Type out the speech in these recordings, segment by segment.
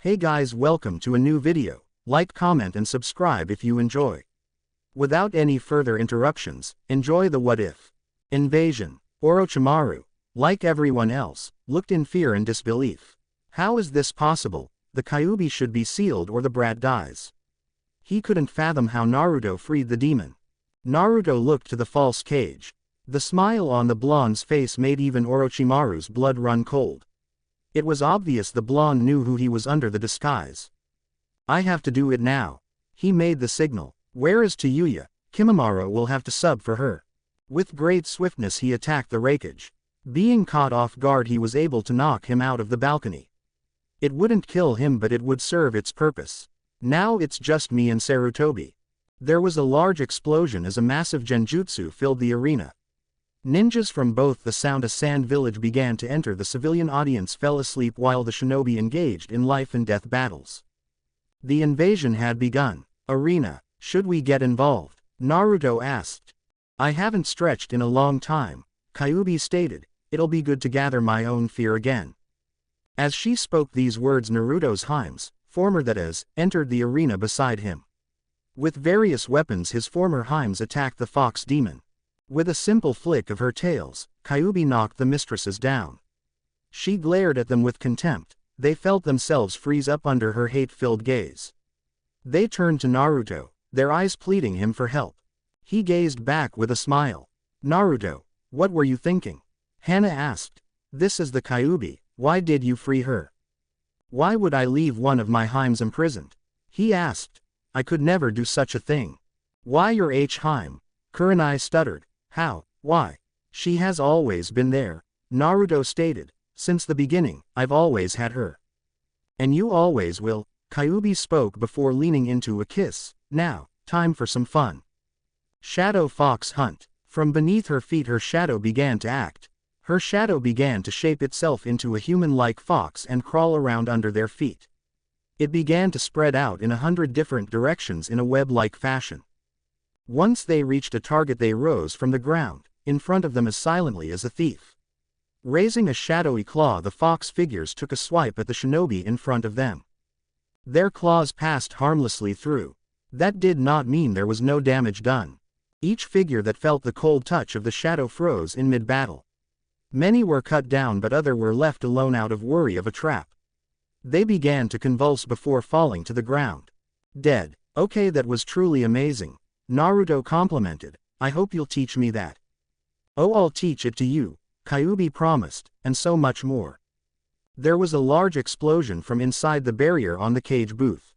Hey guys, welcome to a new video. Like, comment and subscribe if you enjoy. Without any further interruptions, enjoy the what if. Invasion. Orochimaru, like everyone else, looked in fear and disbelief. How is this possible? The Kyuubi should be sealed or the brat dies. He couldn't fathom how Naruto freed the demon. Naruto looked to the false cage. The smile on the blonde's face made even Orochimaru's blood run cold. It was obvious the blonde knew who he was under the disguise. I have to do it now. He made the signal. Where is Tayuya? Kimimaro will have to sub for her. With great swiftness he attacked the Raikage. Being caught off guard, he was able to knock him out of the balcony. It wouldn't kill him, but it would serve its purpose. Now it's just me and Sarutobi. There was a large explosion as a massive genjutsu filled the arena. Ninjas from both the Sound Sand village began to enter. The civilian audience fell asleep while the shinobi engaged in life and death battles. The invasion had begun. Arena, should we get involved? Naruto asked. I haven't stretched in a long time, Kyuubi stated. It'll be good to gather my own fear again. As she spoke these words, Naruto's Heims, former that is, entered the arena beside him. With various weapons his former Heims attacked the fox demon. With a simple flick of her tails, Kyuubi knocked the mistresses down. She glared at them with contempt. They felt themselves freeze up under her hate-filled gaze. They turned to Naruto, their eyes pleading him for help. He gazed back with a smile. Naruto, what were you thinking? Hana asked. This is the Kyuubi, why did you free her? Why would I leave one of my Heims imprisoned? He asked. I could never do such a thing. Why your Heim? Kurenai stuttered. How? Why? She has always been there, Naruto stated. Since the beginning, I've always had her. And you always will, Kyuubi spoke before leaning into a kiss. Now, time for some fun. Shadow Fox Hunt. From beneath her feet her shadow began to act. Her shadow began to shape itself into a human-like fox and crawl around under their feet. It began to spread out in 100 different directions in a web-like fashion. Once they reached a target, they rose from the ground, in front of them as silently as a thief. Raising a shadowy claw, the fox figures took a swipe at the shinobi in front of them. Their claws passed harmlessly through. That did not mean there was no damage done. Each figure that felt the cold touch of the shadow froze in mid-battle. Many were cut down, but others were left alone out of worry of a trap. They began to convulse before falling to the ground. Dead. Okay, that was truly amazing, Naruto complimented. I hope you'll teach me that. Oh, I'll teach it to you, Kyuubi promised, and so much more. There was a large explosion from inside the barrier on the cage booth.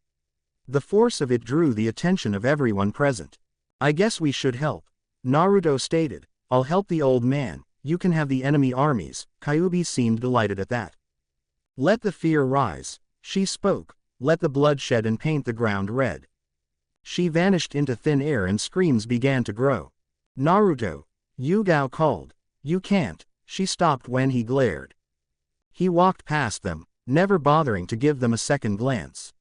The force of it drew the attention of everyone present. I guess we should help, Naruto stated. I'll help the old man, you can have the enemy armies. Kyuubi seemed delighted at that. Let the fear rise, she spoke. Let the bloodshed and paint the ground red. She vanished into thin air and screams began to grow. Naruto, Yugao called. You can't. She stopped when he glared. He walked past them, never bothering to give them a second glance.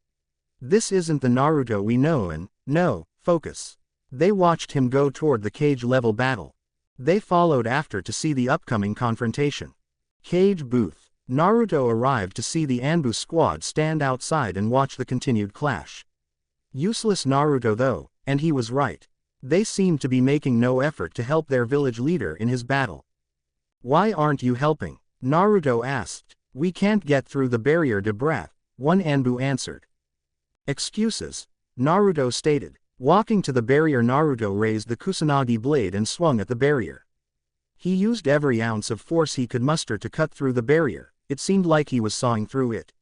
This isn't the Naruto we know, and, no, focus. They watched him go toward the cage-level battle. They followed after to see the upcoming confrontation. Cage booth. Naruto arrived to see the Anbu squad stand outside and watch the continued clash. Useless Naruto though, and he was right. They seemed to be making no effort to help their village leader in his battle. Why aren't you helping? Naruto asked. We can't get through the barrier, de brat, one Anbu answered. Excuses, Naruto stated. Walking to the barrier, Naruto raised the Kusanagi blade and swung at the barrier. He used every ounce of force he could muster to cut through the barrier. It seemed like he was sawing through it.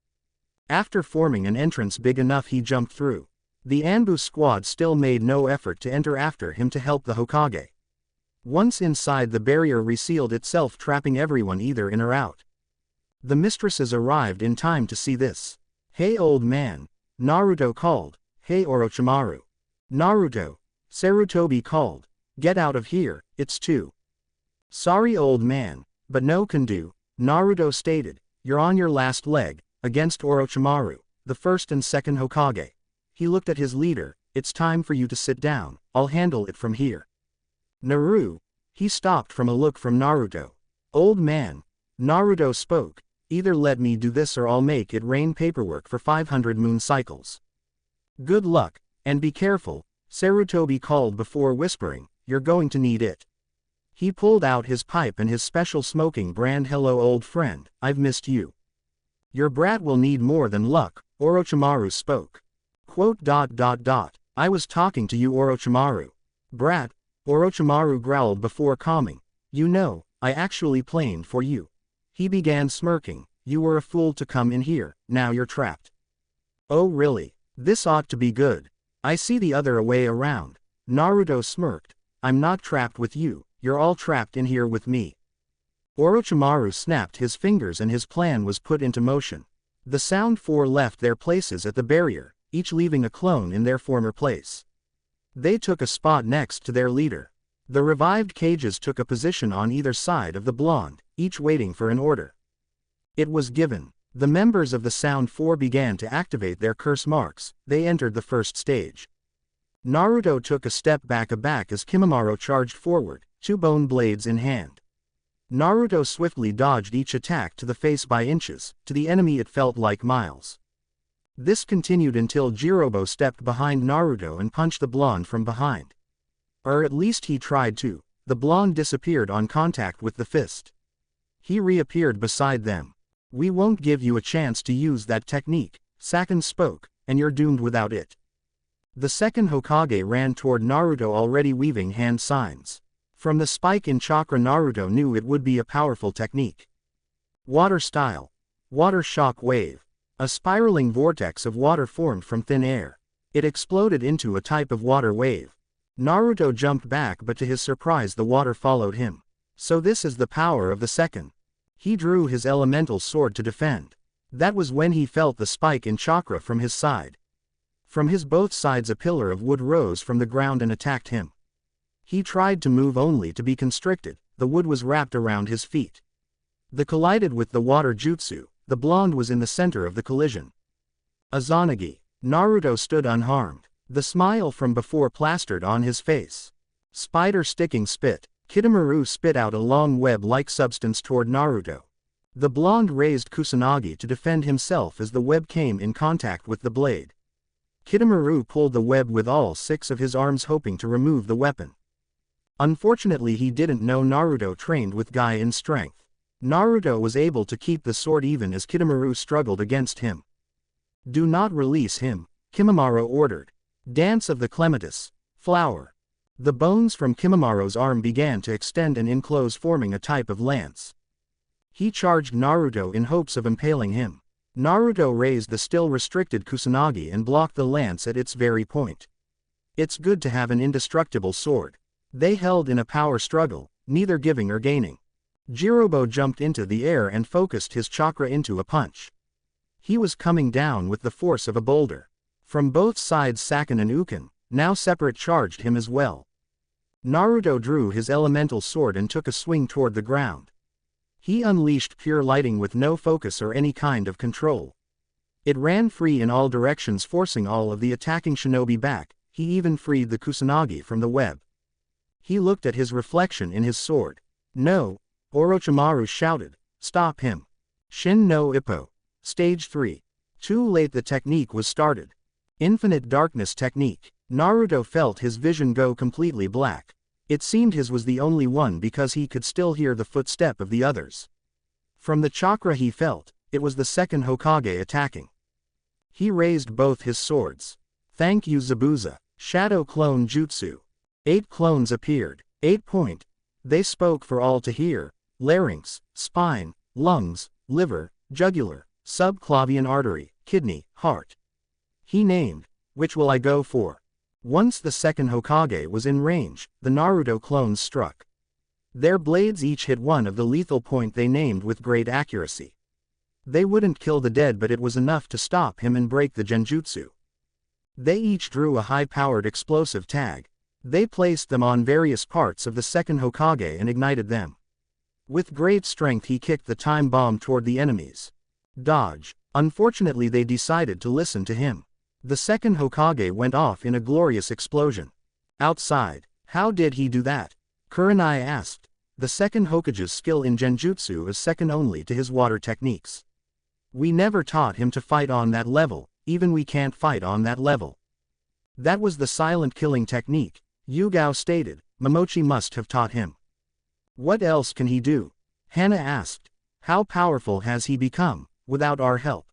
After forming an entrance big enough, he jumped through. The Anbu squad still made no effort to enter after him to help the Hokage. Once inside, the barrier resealed itself, trapping everyone either in or out. The mistresses arrived in time to see this. Hey old man, Naruto called. Hey Orochimaru. Naruto, Sarutobi called. Get out of here, it's too. Sorry old man, but no can do, Naruto stated. You're on your last leg, against Orochimaru, the first and second Hokage. He looked at his leader. It's time for you to sit down, I'll handle it from here. Naru. He stopped from a look from Naruto. Old man. Naruto spoke. Either let me do this or I'll make it rain paperwork for 500 moon cycles. Good luck, and be careful, Sarutobi called before whispering, you're going to need it. He pulled out his pipe and his special smoking brand. Hello old friend, I've missed you. Your brat will need more than luck, Orochimaru spoke. Quote. I was talking to you Orochimaru. Brat, Orochimaru growled before calming. You know, I actually planed for you. He began smirking, you were a fool to come in here, now you're trapped. Oh really? This ought to be good. I see the other way around. Naruto smirked. I'm not trapped with you, you're all trapped in here with me. Orochimaru snapped his fingers and his plan was put into motion. The Sound Four left their places at the barrier, each leaving a clone in their former place. They took a spot next to their leader. The revived cages took a position on either side of the blonde, each waiting for an order. It was given. The members of the Sound Four began to activate their curse marks. They entered the first stage. Naruto took a step back as Kimimaro charged forward, two bone blades in hand. Naruto swiftly dodged each attack to the face by inches, to the enemy it felt like miles. This continued until Jirobo stepped behind Naruto and punched the blonde from behind. Or at least he tried to. The blonde disappeared on contact with the fist. He reappeared beside them. We won't give you a chance to use that technique, Saken spoke, and you're doomed without it. The second Hokage ran toward Naruto already weaving hand signs. From the spike in chakra Naruto knew it would be a powerful technique. Water style. Water shock wave. A spiraling vortex of water formed from thin air. It exploded into a type of water wave. Naruto jumped back but to his surprise the water followed him. So this is the power of the second. He drew his elemental sword to defend. That was when he felt the spike in chakra from his side. From his both sides a pillar of wood rose from the ground and attacked him. He tried to move only to be constricted, the wood was wrapped around his feet. The collided with the water jutsu, the blonde was in the center of the collision. Izanagi. Naruto stood unharmed. The smile from before plastered on his face. Spider sticking spit. Kidomaru spit out a long web-like substance toward Naruto. The blonde raised Kusanagi to defend himself as the web came in contact with the blade. Kidomaru pulled the web with all 6 of his arms hoping to remove the weapon. Unfortunately he didn't know Naruto trained with Guy in strength. Naruto was able to keep the sword even as Kidomaru struggled against him. Do not release him, Kimimaro ordered. Dance of the Clematis. Flower. The bones from Kimimaro's arm began to extend and enclose forming a type of lance. He charged Naruto in hopes of impaling him. Naruto raised the still restricted Kusanagi and blocked the lance at its very point. It's good to have an indestructible sword. They held in a power struggle, neither giving or gaining. Jirobo jumped into the air and focused his chakra into a punch. He was coming down with the force of a boulder. From both sides Saken and Uken, now separate, charged him as well. Naruto drew his elemental sword and took a swing toward the ground. He unleashed pure lighting with no focus or any kind of control. It ran free in all directions, forcing all of the attacking shinobi back. He even freed the Kusanagi from the web. He looked at his reflection in his sword. No, Orochimaru shouted, stop him. Shin no Ippo. Stage 3. Too late, the technique was started. Infinite Darkness Technique. Naruto felt his vision go completely black. It seemed his was the only one because he could still hear the footstep of the others. From the chakra he felt, it was the second Hokage attacking. He raised both his swords. Thank you Zabuza. Shadow Clone Jutsu. 8 clones appeared. 8 point. They spoke for all to hear. Larynx, spine, lungs, liver, jugular, subclavian artery, kidney, heart. He named, which will I go for? Once the second Hokage was in range, the Naruto clones struck. Their blades each hit one of the lethal point they named with great accuracy. They wouldn't kill the dead but it was enough to stop him and break the genjutsu. They each drew a high-powered explosive tag. They placed them on various parts of the second Hokage and ignited them. With great strength he kicked the time bomb toward the enemies. Dodge. Unfortunately they decided to listen to him. The second Hokage went off in a glorious explosion. Outside. How did he do that? Kurenai asked. The second Hokage's skill in genjutsu is second only to his water techniques. We never taught him to fight on that level, even we can't fight on that level. That was the silent killing technique, Yugao stated. Momochi must have taught him. What else can he do? Hana asked. How powerful has he become, without our help?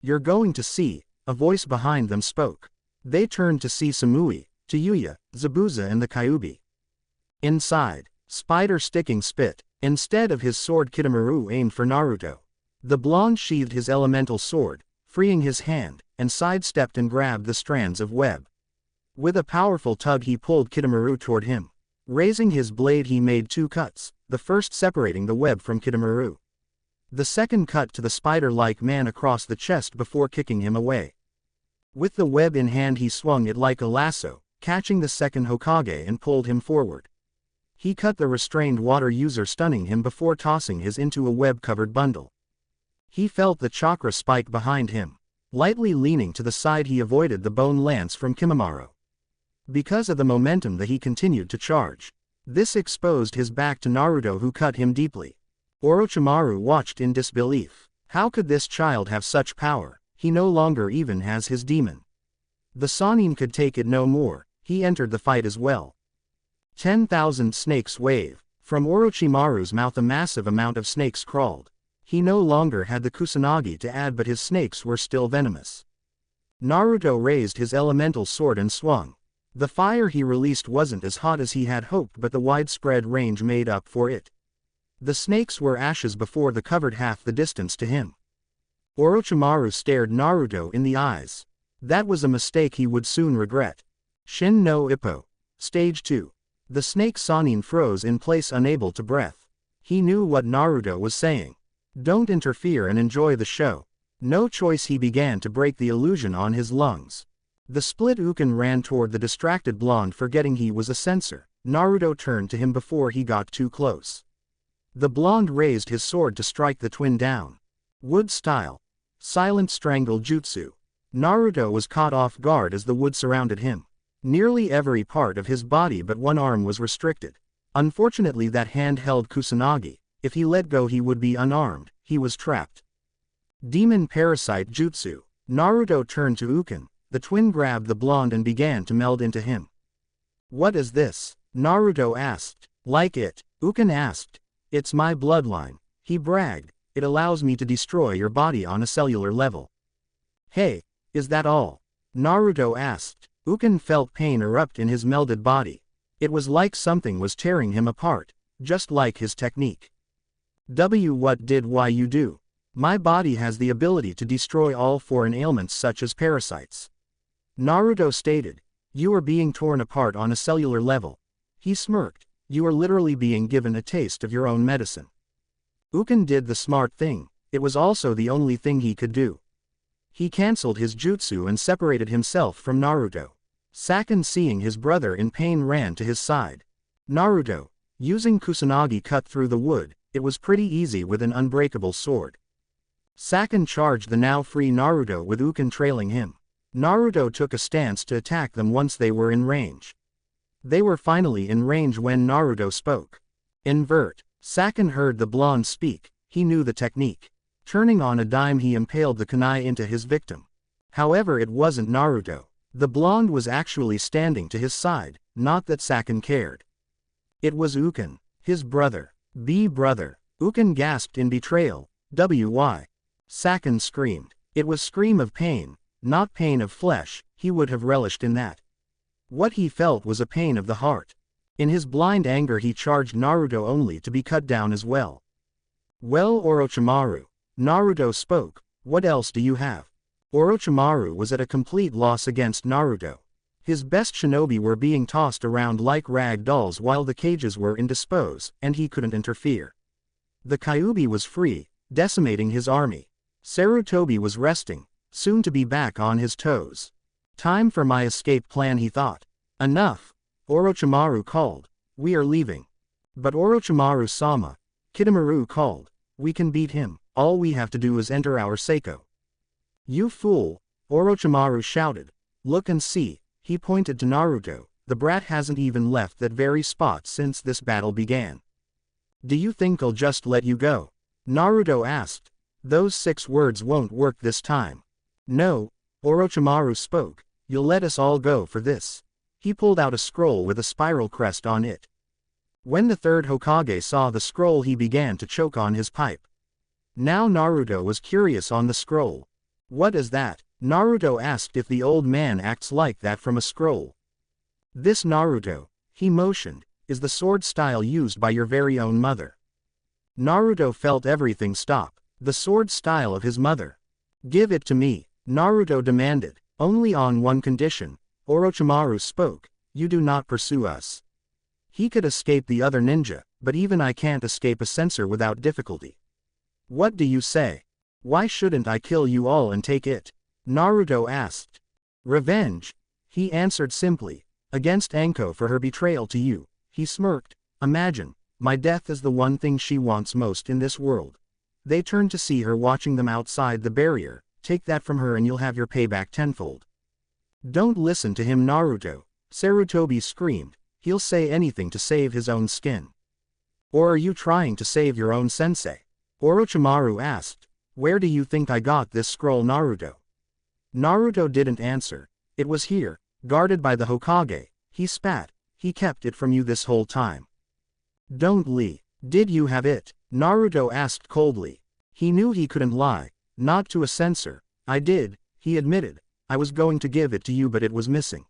You're going to see, a voice behind them spoke. They turned to see Samui, Tayuya, Zabuza and the Kyuubi. Inside, Spider sticking spit, instead of his sword Kitamaru aimed for Naruto. The blonde sheathed his elemental sword, freeing his hand, and sidestepped and grabbed the strands of web. With a powerful tug he pulled Kitamaru toward him. Raising his blade he made 2 cuts, the first separating the web from Kitamaru. The second cut to the spider-like man across the chest before kicking him away. With the web in hand he swung it like a lasso, catching the second Hokage and pulled him forward. He cut the restrained water user, stunning him before tossing his into a web-covered bundle. He felt the chakra spike behind him. Lightly leaning to the side he avoided the bone lance from Kimimaro. Because of the momentum that he continued to charge. This exposed his back to Naruto, who cut him deeply. Orochimaru watched in disbelief. How could this child have such power? He no longer even has his demon. The Sannin could take it no more. He entered the fight as well. 10,000 snakes wave. From Orochimaru's mouth a massive amount of snakes crawled. He no longer had the Kusanagi to add, but his snakes were still venomous. Naruto raised his elemental sword and swung. The fire he released wasn't as hot as he had hoped, but the widespread range made up for it. The snakes were ashes before they covered half the distance to him. Orochimaru stared Naruto in the eyes. That was a mistake he would soon regret. Shin no Ippo. Stage 2. The snake Sannin froze in place, unable to breathe. He knew what Naruto was saying. Don't interfere and enjoy the show. No choice, he began to break the illusion on his lungs. The split Uken ran toward the distracted blonde, forgetting he was a censor. Naruto turned to him before he got too close. The blonde raised his sword to strike the twin down. Wood style. Silent strangle jutsu. Naruto was caught off guard as the wood surrounded him. Nearly every part of his body but one arm was restricted. Unfortunately, that hand held Kusanagi. If he let go he would be unarmed. He was trapped. Demon parasite jutsu. Naruto turned to Uken. The twin grabbed the blonde and began to meld into him. What is this? Naruto asked. Like it? Uken asked. It's my bloodline. He bragged. It allows me to destroy your body on a cellular level. Hey, is that all? Naruto asked. Uken felt pain erupt in his melded body. It was like something was tearing him apart, just like his technique. What did you do? My body has the ability to destroy all foreign ailments such as parasites. Naruto stated. You are being torn apart on a cellular level. He smirked. You are literally being given a taste of your own medicine. Uken did the smart thing. It was also the only thing he could do. He cancelled his jutsu and separated himself from Naruto. Saken, seeing his brother in pain, ran to his side. Naruto, using Kusanagi, cut through the wood. It was pretty easy with an unbreakable sword. Saken charged the now free Naruto with Uken trailing him. Naruto took a stance to attack them once they were in range. They were finally in range when Naruto spoke. Invert. Saken heard the blonde speak. He knew the technique. Turning on a dime he impaled the kunai into his victim. However, it wasn't Naruto. The blonde was actually standing to his side, not that Saken cared. It was Uken, his brother. Brother. Uken gasped in betrayal. Why? Saken screamed. It was scream of pain, not pain of flesh. He would have relished in that. What he felt was a pain of the heart. In his blind anger he charged Naruto only to be cut down as well. Well, Orochimaru. Naruto spoke. What else do you have? Orochimaru was at a complete loss against Naruto. His best shinobi were being tossed around like rag dolls while the cages were indisposed, and he couldn't interfere. The Kyuubi was free, decimating his army. Sarutobi was resting, soon to be back on his toes. Time for my escape plan, he thought. Enough. Orochimaru called. We are leaving. But Orochimaru-sama, Kitamaru called. We can beat him. All we have to do is enter our Seiko. You fool. Orochimaru shouted. Look and see. He pointed to Naruto. The brat hasn't even left that very spot since this battle began. Do you think I'll just let you go? Naruto asked. Those 6 words won't work this time. No, Orochimaru spoke, you'll let us all go for this. He pulled out a scroll with a spiral crest on it. When the 3rd Hokage saw the scroll, he began to choke on his pipe. Now Naruto was curious on the scroll. What is that? Naruto asked if the old man acts like that from a scroll. This Naruto, he motioned, is the sword style used by your very own mother. Naruto felt everything stop. The sword style of his mother. Give it to me, Naruto demanded. Only on one condition. Orochimaru spoke, you do not pursue us. He could escape the other ninja, but even I can't escape a censor without difficulty. What do you say? Why shouldn't I kill you all and take it? Naruto asked. Revenge, he answered simply, against Anko for her betrayal to you. He smirked. Imagine, my death is the one thing she wants most in this world. They turned to see her watching them outside the barrier. Take that from her and you'll have your payback tenfold. Don't listen to him, Naruto, Sarutobi screamed. He'll say anything to save his own skin. Or are you trying to save your own sensei? Orochimaru asked. Where do you think I got this scroll, Naruto? Naruto didn't answer. It was here, guarded by the Hokage. He spat. He kept it from you this whole time. Don't lie. Did you have it? Naruto asked coldly. He knew he couldn't lie. Not to a censor. I did, he admitted. I was going to give it to you but it was missing.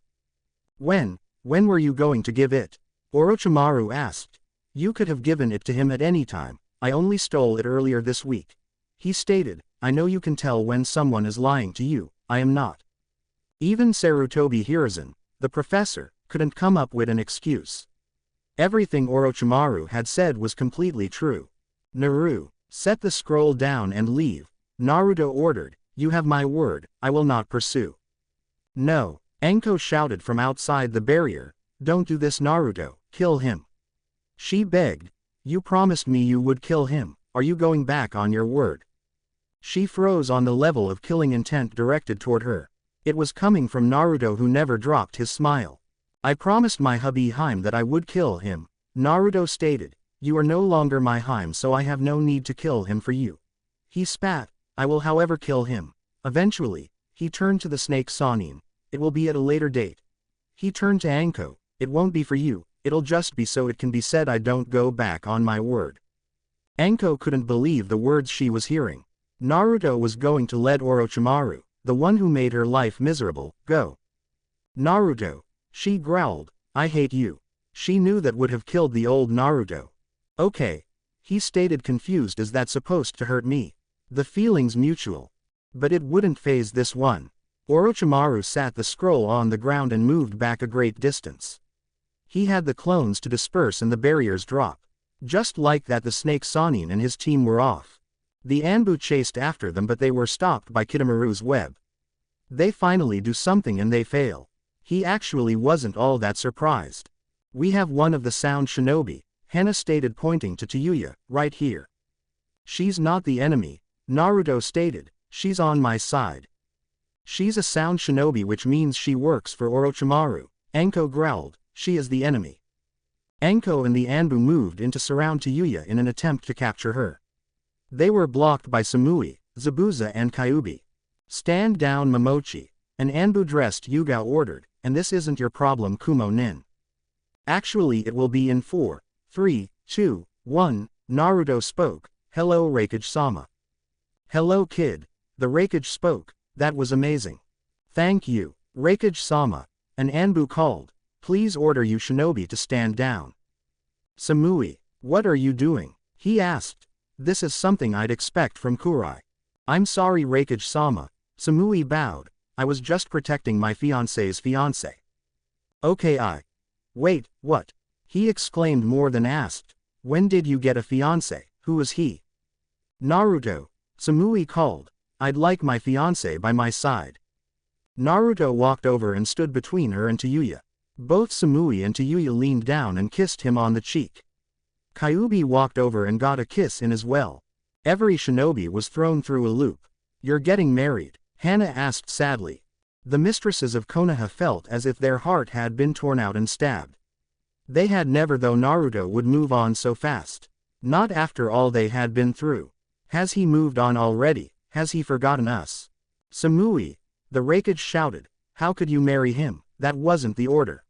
When were you going to give it? Orochimaru asked. You could have given it to him at any time. I only stole it earlier this week. He stated, I know you can tell when someone is lying to you, I am not. Even Sarutobi Hiruzen, the professor, couldn't come up with an excuse. Everything Orochimaru had said was completely true. Naru, set the scroll down and leave, Naruto ordered. You have my word, I will not pursue. No, Anko shouted from outside the barrier. Don't do this, Naruto, kill him. She begged. You promised me you would kill him, are you going back on your word? She froze on the level of killing intent directed toward her. It was coming from Naruto, who never dropped his smile. I promised my hubby Haim that I would kill him, Naruto stated. You are no longer my Haim, so I have no need to kill him for you. He spat. I will however kill him. Eventually, he turned to the snake Sannin. It will be at a later date. He turned to Anko. It won't be for you, it'll just be so it can be said I don't go back on my word. Anko couldn't believe the words she was hearing. Naruto was going to let Orochimaru, the one who made her life miserable, go. Naruto, she growled, I hate you. She knew that would have killed the old Naruto. Okay, he stated, confused, is that supposed to hurt me? The feeling's mutual. But it wouldn't phase this one. Orochimaru sat the scroll on the ground and moved back a great distance. He had the clones to disperse and the barriers drop. Just like that, the snake Sannin and his team were off. The Anbu chased after them but they were stopped by Kidomaru's web. They finally do something and they fail. He actually wasn't all that surprised. We have one of the sound shinobi, Hana stated, pointing to Tayuya, right here. She's not the enemy, Naruto stated, she's on my side. She's a sound shinobi, which means she works for Orochimaru, Anko growled, she is the enemy. Anko and the Anbu moved in to surround Tayuya in an attempt to capture her. They were blocked by Samui, Zabuza and Kyuubi. Stand down, Momochi, an Anbu-dressed Yuga ordered, and this isn't your problem, Kumo Nin. Actually it will be in 4, 3, 2, 1, Naruto spoke, hello Raikage-sama. Hello kid, the Raikage spoke, that was amazing. Thank you, Raikage-sama, an Anbu called, please order you shinobi to stand down. Samui, what are you doing? He asked. This is something I'd expect from Kurai. I'm sorry Raikage-sama, Samui bowed, I was just protecting my fiancé's fiancé. Okay Wait, what? He exclaimed more than asked. When did you get a fiancé? Who is he? Naruto, Samui called, I'd like my fiancé by my side. Naruto walked over and stood between her and Tayuya. Both Samui and Tayuya leaned down and kissed him on the cheek. Kyuubi walked over and got a kiss in as well. Every shinobi was thrown through a loop. You're getting married? Hana asked sadly. The mistresses of Konoha felt as if their heart had been torn out and stabbed. They had never thought Naruto would move on so fast. Not after all they had been through. Has he moved on already? Has he forgotten us? Samui, the Raikage shouted. How could you marry him? That wasn't the order.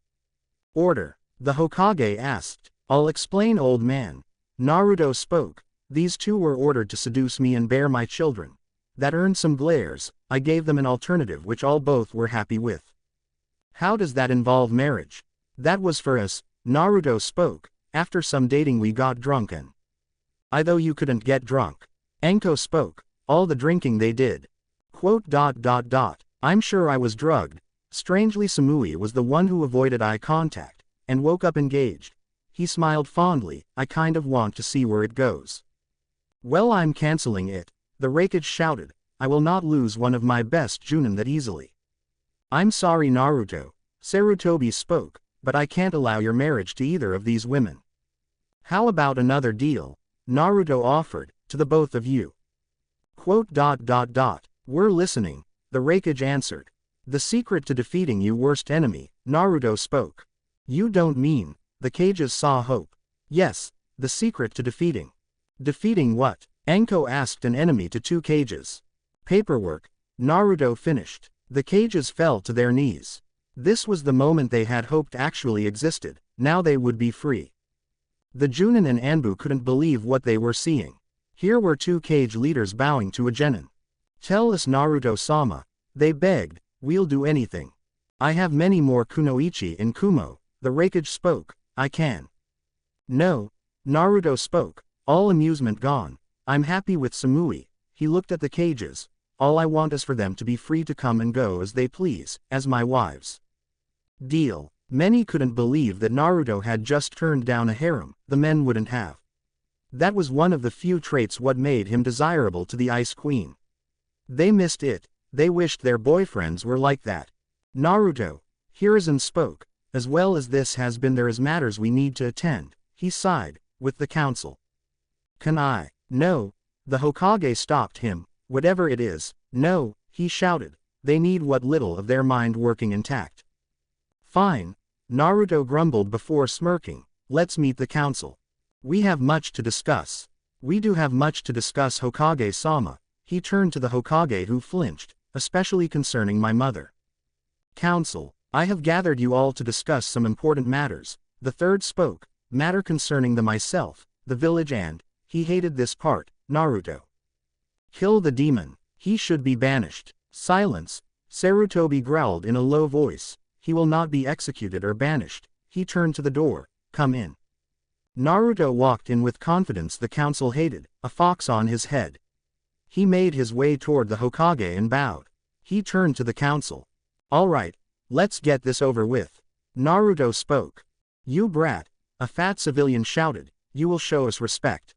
Order? The Hokage asked. I'll explain, old man. Naruto spoke. These two were ordered to seduce me and bear my children. That earned some glares. I gave them an alternative which all both were happy with. How does that involve marriage? That was for us, Naruto spoke. After some dating we got drunk and though you couldn't get drunk. Enko spoke. All the drinking they did. I'm sure I was drugged. Strangely, Samui was the one who avoided eye contact, and woke up engaged. He smiled fondly. I kind of want to see where it goes. Well, I'm canceling it, the Raikage shouted. I will not lose one of my best Junin that easily. I'm sorry, Naruto, Sarutobi spoke, but I can't allow your marriage to either of these women. How about another deal? Naruto offered, to the both of you. We're listening, the Raikage answered. The secret to defeating your worst enemy, Naruto spoke. You don't mean, the Kages saw hope. Yes, the secret to defeating. Defeating what? Enko asked. An enemy to two Kages. Paperwork, Naruto finished. The Kages fell to their knees. This was the moment they had hoped actually existed. Now they would be free. The Junin and Anbu couldn't believe what they were seeing. Here were two Kage leaders bowing to a genin. Tell us, Naruto-sama, they begged, we'll do anything. I have many more kunoichi in Kumo, the Raikage spoke. I can. No, Naruto spoke, all amusement gone. I'm happy with Samui. He looked at the Kages. All I want is for them to be free to come and go as they please, as my wives. Deal. Many couldn't believe that Naruto had just turned down a harem. The men wouldn't have. That was one of the few traits what made him desirable to the Ice Queen. They missed it. They wished their boyfriends were like that. Naruto, Hiruzen spoke. As well as this has been, there is matters we need to attend. He sighed, with the council. Can I? No. The Hokage stopped him. Whatever it is, no, he shouted. They need what little of their mind working intact. Fine. Naruto grumbled before smirking. Let's meet the council. We have much to discuss. We do have much to discuss, Hokage-sama. He turned to the Hokage, who flinched, especially concerning my mother. Council, I have gathered you all to discuss some important matters. The third spoke, matter concerning the myself, the village and, he hated this part, Naruto. Kill the demon. He should be banished. Silence. Sarutobi growled in a low voice. He will not be executed or banished. He turned to the door. Come in. Naruto walked in with confidence. The council hated, a fox on his head. He made his way toward the Hokage and bowed. He turned to the council. All right, let's get this over with. Naruto spoke. You brat, a fat civilian shouted, you will show us respect.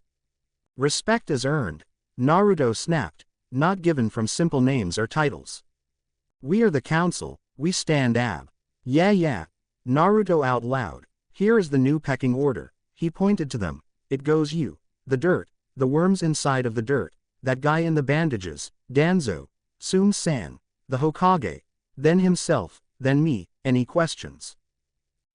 Respect is earned. Naruto snapped, not given from simple names or titles. We are the council, we stand ab. Yeah. Naruto out loud. Here is the new pecking order. He pointed to them. It goes you, the dirt, the worms inside of the dirt, that guy in the bandages, Danzo, Sum-san, the Hokage, then himself, then me. Any questions?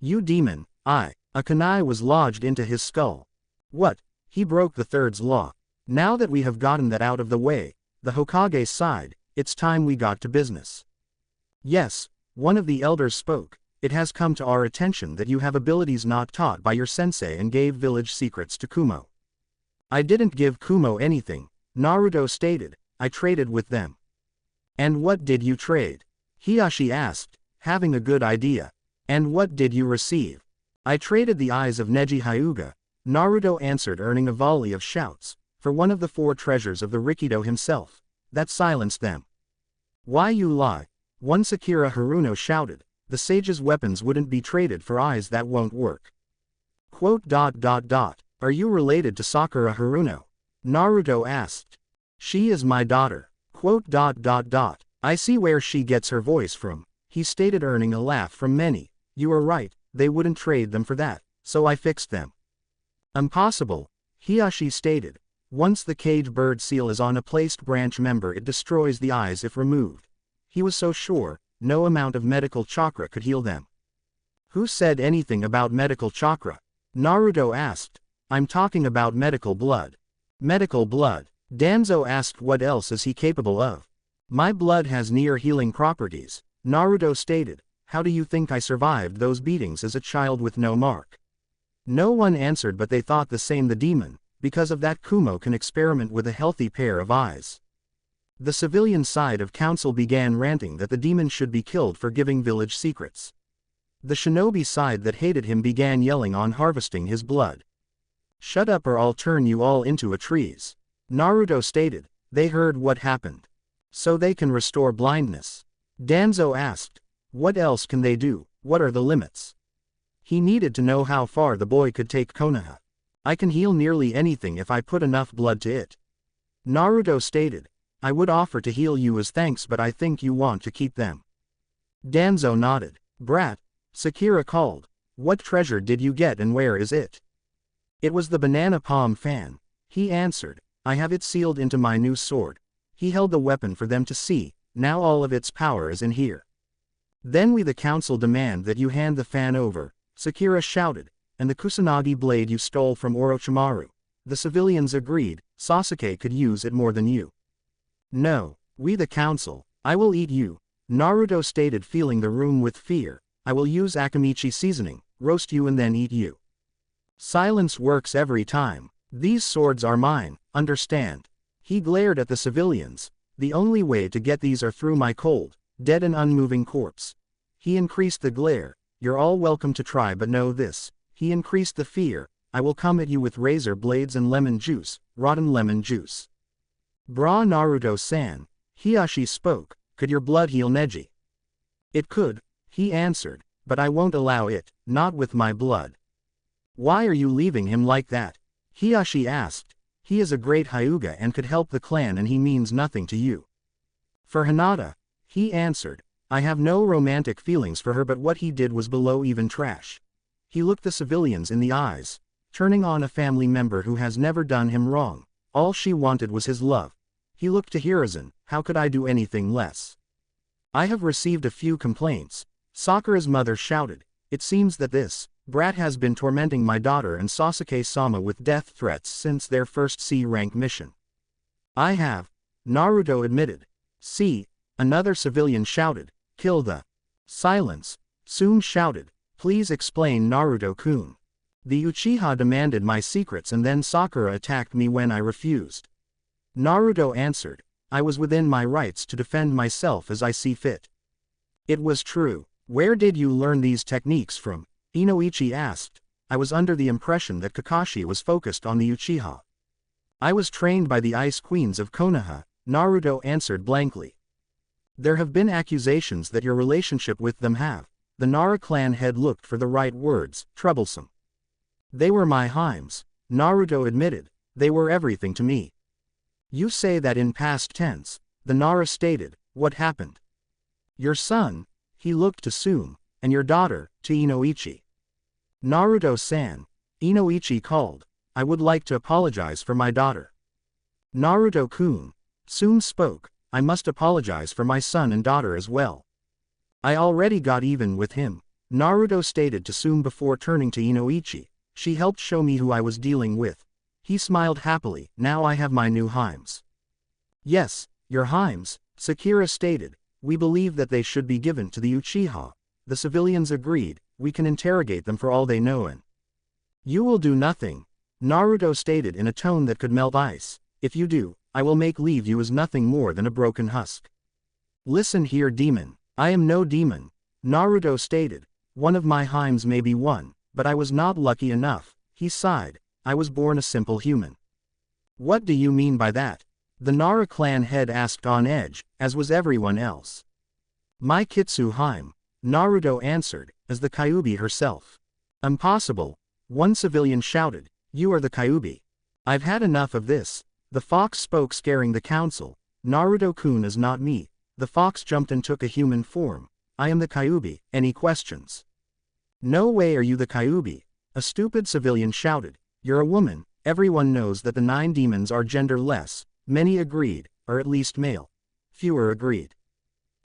You demon, a kunai was lodged into his skull. What? He broke the third's law. Now that we have gotten that out of the way, the Hokage sighed, it's time we got to business. Yes, one of the elders spoke. It has come to our attention that you have abilities not taught by your sensei and gave village secrets to Kumo. I didn't give Kumo anything, Naruto stated, I traded with them. And what did you trade? Hiashi asked, having a good idea. And what did you receive? I traded the eyes of Neji Hyuga, Naruto answered, earning a volley of shouts, for one of the four treasures of the Rikido himself. That silenced them. Why you lie? One Sakura Haruno shouted, the sage's weapons wouldn't be traded for eyes, that won't work. Are you related to Sakura Haruno? Naruto asked. She is my daughter. I see where she gets her voice from, he stated, earning a laugh from many. You are right, they wouldn't trade them for that, so I fixed them. Impossible, Hiashi stated. Once the cage bird seal is on a placed branch member, it destroys the eyes if removed. He was so sure, no amount of medical chakra could heal them. Who said anything about medical chakra? Naruto asked. I'm talking about medical blood. Medical blood. Danzo asked what else is he capable of. My blood has near healing properties, Naruto stated. How do you think I survived those beatings as a child with no mark? No one answered, but they thought the same. The demon, because of that Kumo can experiment with a healthy pair of eyes. The civilian side of council began ranting that the demon should be killed for giving village secrets. The shinobi side that hated him began yelling on harvesting his blood. Shut up or I'll turn you all into a trees. Naruto stated. They heard what happened. So they can restore blindness. Danzo asked. What else can they do? What are the limits? He needed to know how far the boy could take Konoha. I can heal nearly anything if I put enough blood to it. Naruto stated. I would offer to heal you as thanks, but I think you want to keep them. Danzo nodded. Brat, Sakura called. What treasure did you get and where is it? It was the banana palm fan. He answered. I have it sealed into my new sword. He held the weapon for them to see. Now all of its power is in here. Then we the council demand that you hand the fan over, Sakura shouted, and the Kusanagi blade you stole from Orochimaru. The civilians agreed. Sasuke could use it more than you. No, we the council. I will eat you, Naruto stated, feeling the room with fear. I will use Akamichi seasoning, roast you and then eat you. Silence works every time. These swords are mine, understand? He glared at the civilians. The only way to get these are through my cold, dead and unmoving corpse. He increased the glare. You're all welcome to try, but know this. He increased the fear. I will come at you with razor blades and lemon juice, rotten lemon juice. Bra Naruto-san. Hiashi spoke. Could your blood heal Neji? It could, he answered, but I won't allow it, not with my blood. Why are you leaving him like that? Hiashi asked. He is a great Hyuga and could help the clan, and he means nothing to you. For Hinata, he answered. I have no romantic feelings for her, but what he did was below even trash. He looked the civilians in the eyes, turning on a family member who has never done him wrong. All she wanted was his love. He looked to Hiruzen. How could I do anything less? I have received a few complaints. Sakura's mother shouted. It seems that this brat has been tormenting my daughter and Sasuke-sama with death threats since their first C-rank mission. I have, Naruto admitted. See, another civilian shouted. Kill the. Silence. Soon shouted. Please explain, Naruto-kun. The Uchiha demanded my secrets and then Sakura attacked me when I refused. Naruto answered. I was within my rights to defend myself as I see fit. It was true. Where did you learn these techniques from? Inoichi asked. I was under the impression that Kakashi was focused on the Uchiha. I was trained by the Ice Queens of Konoha, Naruto answered blankly. There have been accusations that your relationship with them have. The Nara clan head looked for the right words, troublesome. They were my heims, Naruto admitted. They were everything to me. You say that in past tense, the Nara stated. What happened? Your son, he looked to Tsume, and your daughter, to Inoichi. Naruto-san, Inoichi called. I would like to apologize for my daughter. Naruto-kun, Tsume spoke. I must apologize for my son and daughter as well. I already got even with him, Naruto stated to Tsume before turning to Inoichi. She helped show me who I was dealing with. He smiled happily. Now I have my new heims. Yes, your heims, Sakura stated. We believe that they should be given to the Uchiha. The civilians agreed. We can interrogate them for all they know and. You will do nothing, Naruto stated in a tone that could melt ice. If you do, I will make leave you as nothing more than a broken husk. Listen here, demon. I am no demon, Naruto stated. One of my heims may be one, but I was not lucky enough, he sighed. I was born a simple human. What do you mean by that? The Nara clan head asked on edge, as was everyone else. My Kitsu Heim, Naruto answered, as the Kyuubi herself. Impossible, one civilian shouted. You are the Kyuubi. I've had enough of this. The fox spoke, scaring the council. Naruto-kun is not me. The fox jumped and took a human form. I am the Kyuubi. Any questions? No way are you the Kyuubi, a stupid civilian shouted. You're a woman. Everyone knows that the 9 demons are genderless. Many agreed, or at least male. Fewer agreed.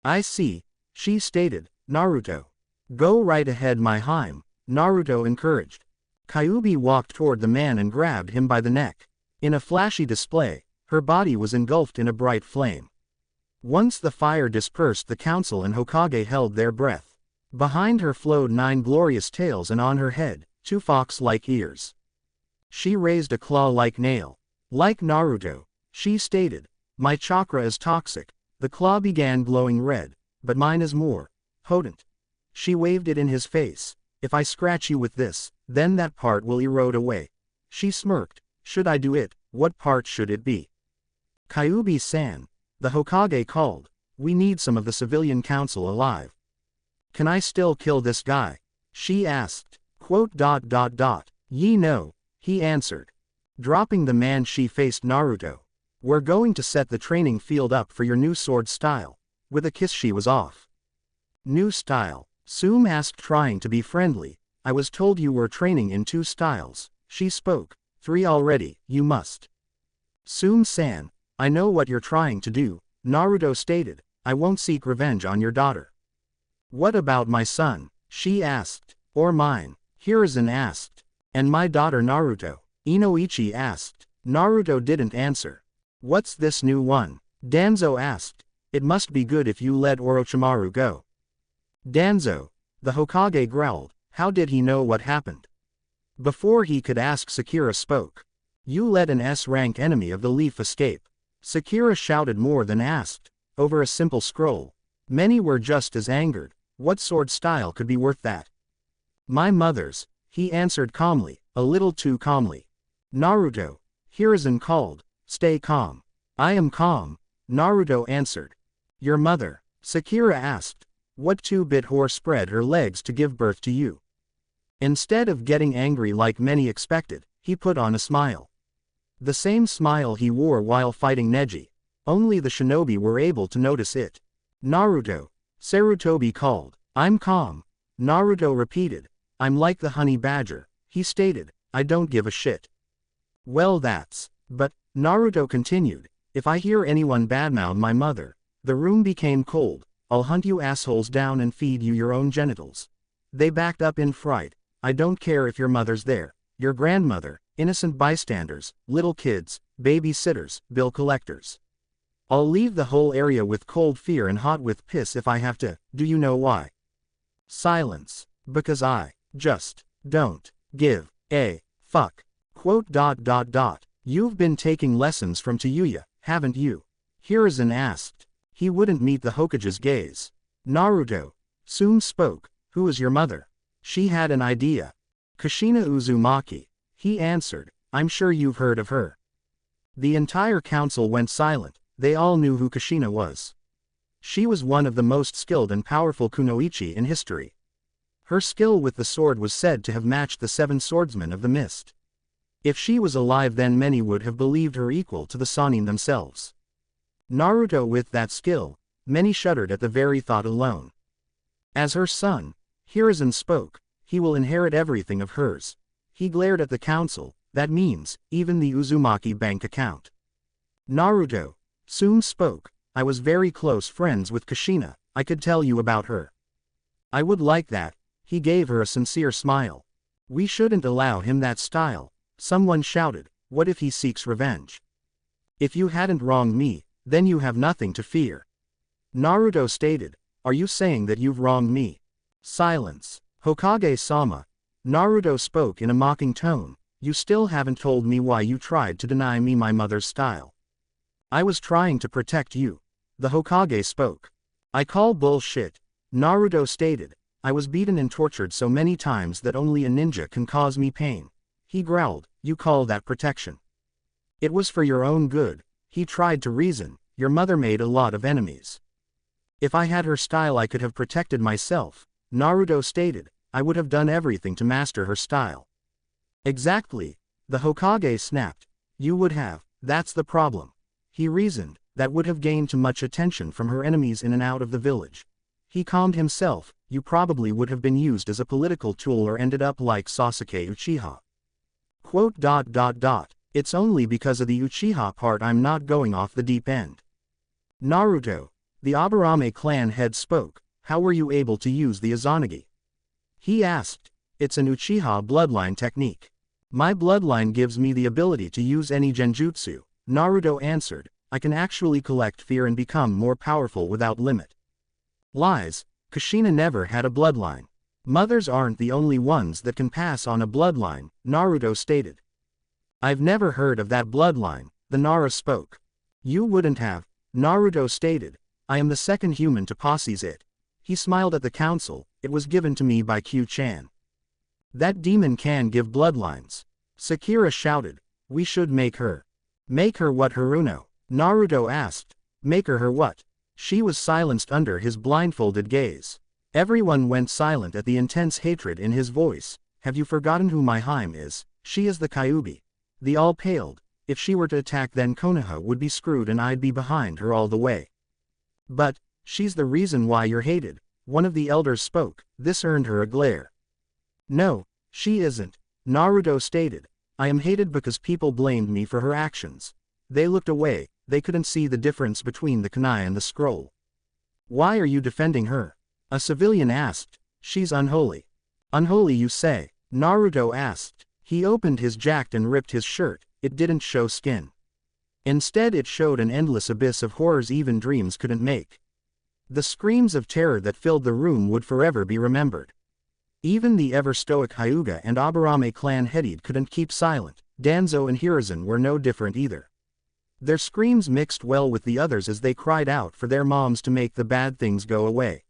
I see, she stated. Naruto. Go right ahead, my Heim, Naruto encouraged. Kyuubi walked toward the man and grabbed him by the neck. In a flashy display, her body was engulfed in a bright flame. Once the fire dispersed, the council and Hokage held their breath. Behind her flowed 9 glorious tails, and on her head, 2 fox-like ears. She raised a claw-like nail. Like Naruto, she stated, "My chakra is toxic." The claw began glowing red, "But mine is more potent." She waved it in his face. "If I scratch you with this, then that part will erode away." She smirked. "Should I do it? What part should it be?" "Kyuubi-san," the Hokage called, "we need some of the civilian council alive." "Can I still kill this guy?" she asked. "Ye know," he answered. Dropping the man, she faced Naruto. "We're going to set the training field up for your new sword style." With a kiss she was off. "New style?" Sume asked, trying to be friendly. "I was told you were training in 2 styles." She spoke. 3 already, you must." "Sume-san, I know what you're trying to do," Naruto stated. "I won't seek revenge on your daughter." "What about my son?" she asked. "Or mine?" Hiruzen asked. "And my daughter Naruto?" Inoichi asked. Naruto didn't answer. "What's this new one?" Danzo asked. "It must be good if you let Orochimaru go." "Danzo," the Hokage growled. How did he know what happened? Before he could ask, Sakura spoke. "You let an S-rank enemy of the Leaf escape." Sakura shouted more than asked. Over a simple scroll. Many were just as angered. What sword style could be worth that? "My mother's," he answered calmly, a little too calmly. "Naruto," Hiruzen called, "stay calm." "I am calm," Naruto answered. "Your mother?" Sakura asked. "What 2-bit whore spread her legs to give birth to you?" Instead of getting angry like many expected, he put on a smile. The same smile he wore while fighting Neji. Only the shinobi were able to notice it. "Naruto," Sarutobi called. "I'm calm." Naruto repeated. "I'm like the honey badger," he stated. "I don't give a shit." "Well, that's. But," Naruto continued, "if I hear anyone badmouth my mother." The room became cold. "I'll hunt you assholes down and feed you your own genitals." They backed up in fright. "I don't care if your mother's there. Your grandmother, innocent bystanders, little kids, babysitters, bill collectors. I'll leave the whole area with cold fear and hot with piss if I have to. Do you know why?" Silence. "Because I just don't give a fuck." "You've been taking lessons from Tayuya, haven't you?" Hiruzen asked. He wouldn't meet the Hokage's gaze. "Naruto." Sume spoke. "Who is your mother?" She had an idea. "Kushina Uzumaki," he answered. "I'm sure you've heard of her." The entire council went silent. They all knew who Kushina was. She was one of the most skilled and powerful kunoichi in history. Her skill with the sword was said to have matched the 7 swordsmen of the mist. If she was alive, then many would have believed her equal to the Sannin themselves. Naruto with that skill, many shuddered at the very thought alone. As her son, Hiruzen spoke, he will inherit everything of hers. He glared at the council. That means, even the Uzumaki bank account. Naruto, Sume spoke. I was very close friends with Kushina, I could tell you about her. I would like that. He gave her a sincere smile. We shouldn't allow him that style. Someone shouted, what if he seeks revenge? If you hadn't wronged me, then you have nothing to fear. Naruto stated, are you saying that you've wronged me? Silence. Hokage-sama. Naruto spoke in a mocking tone, you still haven't told me why you tried to deny me my mother's style. I was trying to protect you. The Hokage spoke. I call bullshit. Naruto stated, I was beaten and tortured so many times that only a ninja can cause me pain. He growled, you call that protection? It was for your own good. He tried to reason, your mother made a lot of enemies. If I had her style I could have protected myself. Naruto stated, I would have done everything to master her style. Exactly. The Hokage snapped. You would have, that's the problem. He reasoned, that would have gained too much attention from her enemies in and out of the village. He calmed himself, you probably would have been used as a political tool or ended up like Sasuke Uchiha. It's only because of the Uchiha part I'm not going off the deep end. Naruto, the Aburame clan head spoke, how were you able to use the Izanagi? He asked, It's an Uchiha bloodline technique. My bloodline gives me the ability to use any genjutsu, Naruto answered. I can actually collect fear and become more powerful without limit. Lies, Kushina never had a bloodline. Mothers aren't the only ones that can pass on a bloodline, Naruto stated. I've never heard of that bloodline, the Nara spoke. You wouldn't have, Naruto stated. I am the second human to possess it. He smiled at the council. It was given to me by Q-chan. That demon can give bloodlines. Sakura shouted. We should make her. Make her what, Haruno? Naruto asked. Make her what? She was silenced under his blindfolded gaze. Everyone went silent at the intense hatred in his voice. Have you forgotten who my Hime is? She is the Kyuubi. They all paled. If she were to attack, then Konoha would be screwed and I'd be behind her all the way. But, she's the reason why you're hated. One of the elders spoke. This earned her a glare. No, she isn't, Naruto stated. I am hated because people blamed me for her actions. They looked away. They couldn't see the difference between the kunai and the scroll. Why are you defending her? A civilian asked. She's unholy. Unholy, you say? Naruto asked. He opened his jacket and ripped his shirt. It didn't show skin. Instead, it showed an endless abyss of horrors even dreams couldn't make. The screams of terror that filled the room would forever be remembered. Even the ever-stoic Hyuga and Aburame clan headed couldn't keep silent. Danzo and Hiruzen were no different either. Their screams mixed well with the others as they cried out for their moms to make the bad things go away.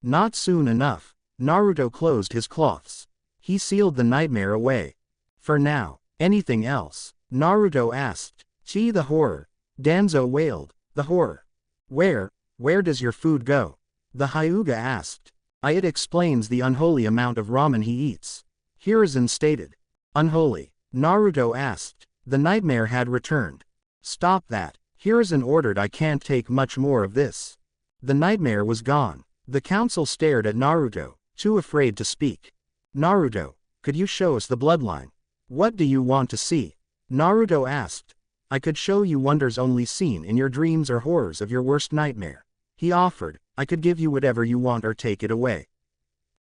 Not soon enough. Naruto closed his cloths. He sealed the nightmare away. For now. Anything else? Naruto asked. Gee, the horror. Danzo wailed. The horror. Where does your food go? The Hyuga asked. It explains the unholy amount of ramen he eats. Hiruzen stated. Unholy? Naruto asked. The nightmare had returned. Stop that. Hiruzen ordered. I can't take much more of this. The nightmare was gone. The council stared at Naruto, too afraid to speak. Naruto, could you show us the bloodline? What do you want to see? Naruto asked. I could show you wonders only seen in your dreams or horrors of your worst nightmare. He offered. I could give you whatever you want or take it away.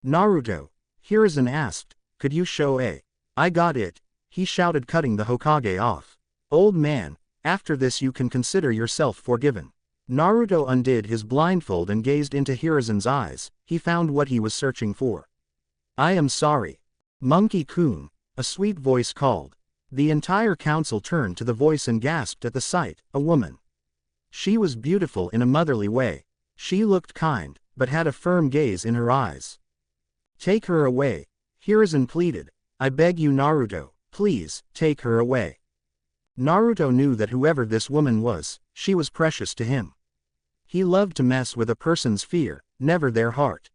Naruto, Hiruzen asked. Could you show a? I got it. He shouted, cutting the Hokage off. Old man, after this you can consider yourself forgiven. Naruto undid his blindfold and gazed into Hiruzen's eyes. He found what he was searching for. I am sorry. Monkey-kun, a sweet voice called. The entire council turned to the voice and gasped at the sight. A woman. She was beautiful in a motherly way. She looked kind, but had a firm gaze in her eyes. Take her away, Hiruzen pleaded. I beg you, Naruto, please, take her away. Naruto knew that whoever this woman was, she was precious to him. He loved to mess with a person's fear, never their heart.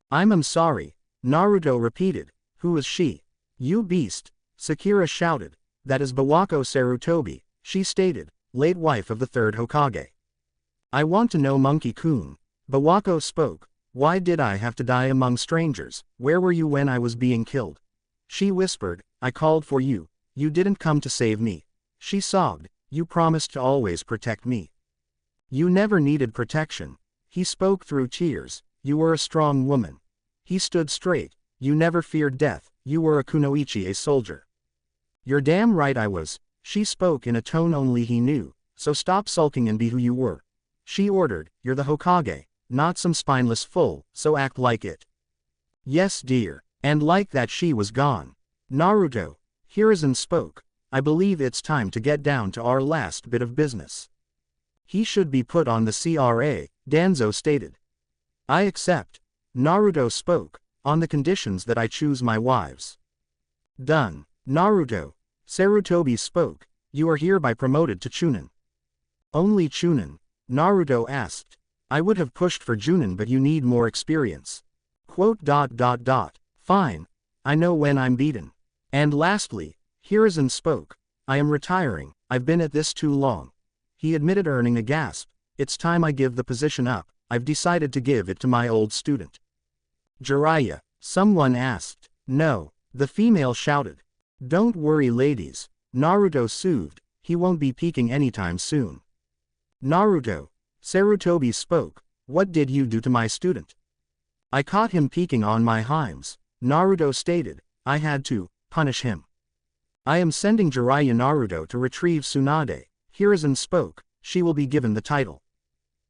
I'm sorry, Naruto repeated. Who is she? You beast, Sakura shouted. That is Bawako Sarutobi, she stated, late wife of the third Hokage. I want to know, Monkey-kun. Bawako spoke. Why did I have to die among strangers? Where were you when I was being killed? She whispered. I called for you. You didn't come to save me. She sobbed. You promised to always protect me. You never needed protection. He spoke through tears. You were a strong woman. He stood straight. You never feared death. You were a kunoichi, a soldier. You're damn right I was. She spoke in a tone only he knew. So stop sulking and be who you were. She ordered. You're the Hokage, not some spineless fool, so act like it. Yes, dear. And like that she was gone. Naruto, Hiruzen spoke. I believe it's time to get down to our last bit of business. He should be put on the CRA, Danzo stated. I accept. Naruto spoke. On the conditions that I choose my wives. Done. Naruto, Sarutobi spoke. You are hereby promoted to Chunin. Only Chunin? Naruto asked. I would have pushed for Junin, but you need more experience. Fine. I know when I'm beaten. And lastly, Hiruzen spoke. I am retiring. I've been at this too long. He admitted, earning a gasp. It's time I give the position up. I've decided to give it to my old student. Jiraiya, someone asked. No, the female shouted. Don't worry, ladies. Naruto soothed. He won't be peeking anytime soon. Naruto, Sarutobi spoke. What did you do to my student? I caught him peeking on my Himes. Naruto stated. I had to punish him. I am sending Jiraiya Naruto to retrieve Tsunade. Hiruzen spoke. She will be given the title.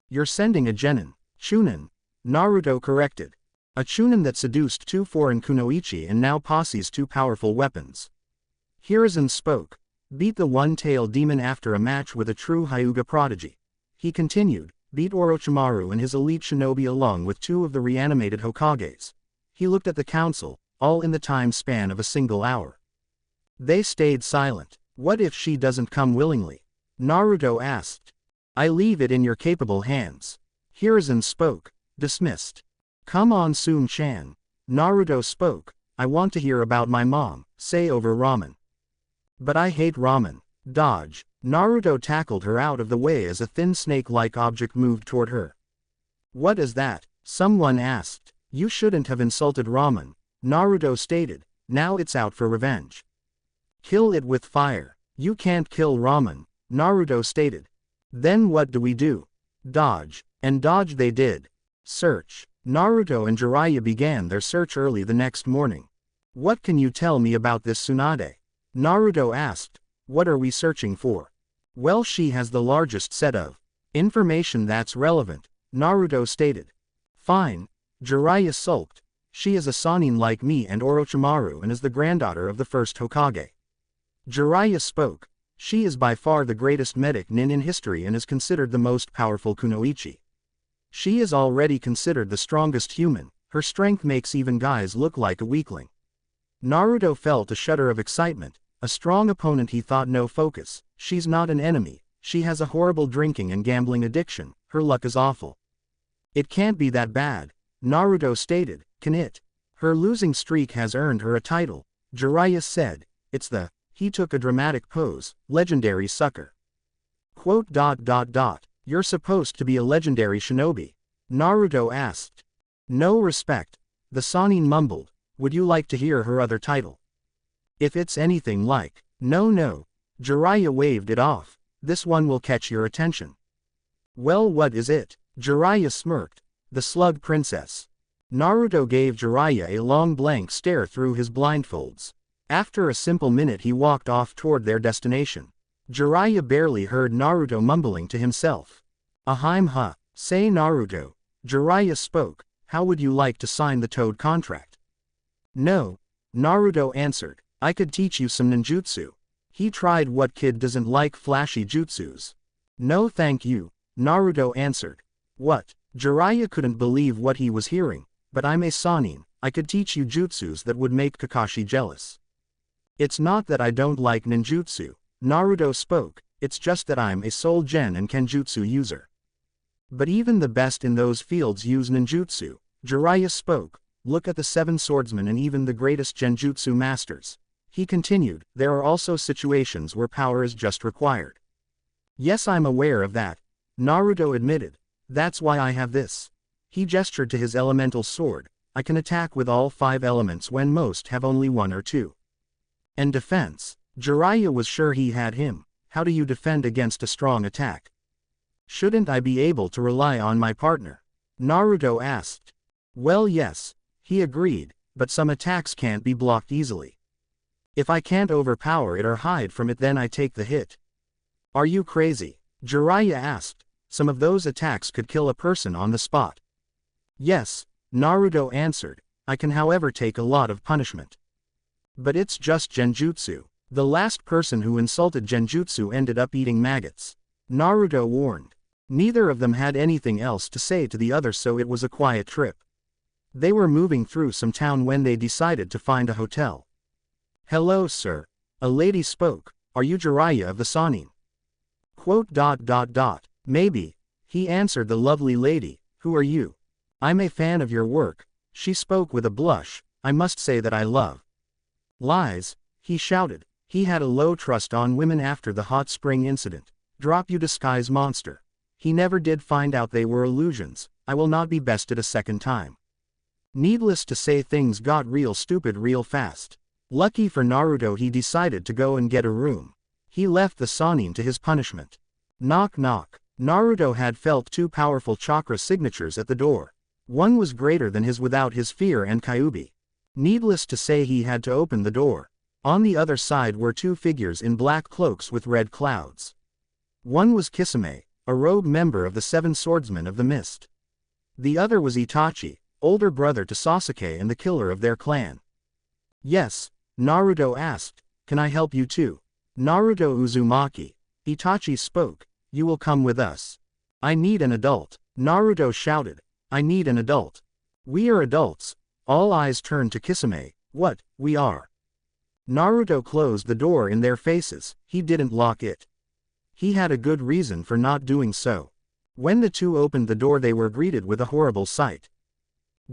You're sending a genin. Chunin. Naruto corrected. A chunin that seduced 2 foreign kunoichi and now possesses 2 powerful weapons. Hiruzen spoke. Beat the one-tailed demon after a match with a true Hyuga prodigy. He continued. Beat Orochimaru and his elite shinobi along with 2 of the reanimated Hokages. He looked at the council, all in the time span of a single hour. They stayed silent. What if she doesn't come willingly? Naruto asked. I leave it in your capable hands. Hiruzen spoke. Dismissed. Come on Sun-chan. Naruto spoke. I want to hear about my mom, say over ramen. But I hate ramen. Dodge. Naruto tackled her out of the way as a thin snake-like object moved toward her. What is that? Someone asked. You shouldn't have insulted ramen. Naruto stated. Now it's out for revenge. Kill it with fire. You can't kill ramen. Naruto stated. Then what do we do? Dodge. And dodge they did. Search. Naruto and Jiraiya began their search early the next morning. What can you tell me about this Tsunade? Naruto asked. What are we searching for? Well, she has the largest set of information that's relevant, Naruto stated. Fine. Jiraiya sulked. She is a Sannin like me and Orochimaru and is the granddaughter of the first Hokage. Jiraiya spoke. She is by far the greatest medic nin in history and is considered the most powerful kunoichi. She is already considered the strongest human. Her strength makes even guys look like a weakling. Naruto felt a shudder of excitement. A strong opponent, he thought. No focus. She's not an enemy. She has a horrible drinking and gambling addiction. Her luck is awful. It can't be that bad. Naruto stated. Can it? Her losing streak has earned her a title. Jiraiya said. It's the. He took a dramatic pose. Legendary sucker. Quote. You're supposed to be a legendary shinobi. Naruto asked. No respect. The Sannin mumbled. Would you like to hear her other title? If it's anything like. No. Jiraiya waved it off. This one will catch your attention. Well, what is it? Jiraiya smirked. The Slug Princess. Naruto gave Jiraiya a long blank stare through his blindfolds. After a simple minute he walked off toward their destination. Jiraiya barely heard Naruto mumbling to himself. Ahim ha, say Naruto. Jiraiya spoke. How would you like to sign the Toad contract? No. Naruto answered. I could teach you some ninjutsu. He tried. What kid doesn't like flashy jutsus? No thank you. Naruto answered. What? Jiraiya couldn't believe what he was hearing. But I'm a Sannin. I could teach you jutsus that would make Kakashi jealous. It's not that I don't like ninjutsu. Naruto spoke. It's just that I'm a Soul Gen and Kenjutsu user. But even the best in those fields use ninjutsu. Jiraiya spoke. Look at the 7 swordsmen and even the greatest genjutsu masters. He continued. There are also situations where power is just required. Yes, I'm aware of that. Naruto admitted. That's why I have this. He gestured to his elemental sword. I can attack with all 5 elements when most have only 1 or 2. And defense. Jiraiya was sure he had him. How do you defend against a strong attack? Shouldn't I be able to rely on my partner? Naruto asked. Well, yes. He agreed, but some attacks can't be blocked easily. If I can't overpower it or hide from it, then I take the hit. Are you crazy? Jiraiya asked. Some of those attacks could kill a person on the spot. Yes, Naruto answered. I can however take a lot of punishment. But it's just genjutsu. The last person who insulted genjutsu ended up eating maggots. Naruto warned. Neither of them had anything else to say to the other, so it was a quiet trip. They were moving through some town when they decided to find a hotel. Hello sir. A lady spoke. Are you Jiraiya of the Sannin? Quote. Maybe. He answered. The lovely lady. Who are you? I'm a fan of your work. She spoke with a blush. I must say that I love lies. He shouted. He had a low trust on women after the hot spring incident. Drop you disguise monster. He never did find out they were illusions. I will not be bested a second time. Needless to say, things got real stupid real fast. Lucky for Naruto, he decided to go and get a room. He left the Sannin to his punishment. Knock knock. Naruto had felt 2 powerful chakra signatures at the door. One was greater than his without his fear and Kyuubi. Needless to say, he had to open the door. On the other side were two figures in black cloaks with red clouds. One was Kisame, a rogue member of the Seven Swordsmen of the Mist. The other was Itachi, older brother to Sasuke and the killer of their clan. "Yes," Naruto asked, "can I help you too?" "Naruto Uzumaki," Itachi spoke, "you will come with us." "I need an adult," Naruto shouted. "I need an adult." "We are adults." All eyes turned to Kisame. "What, we are?" Naruto closed the door in their faces. He didn't lock it. He had a good reason for not doing so. When the two opened the door, they were greeted with a horrible sight.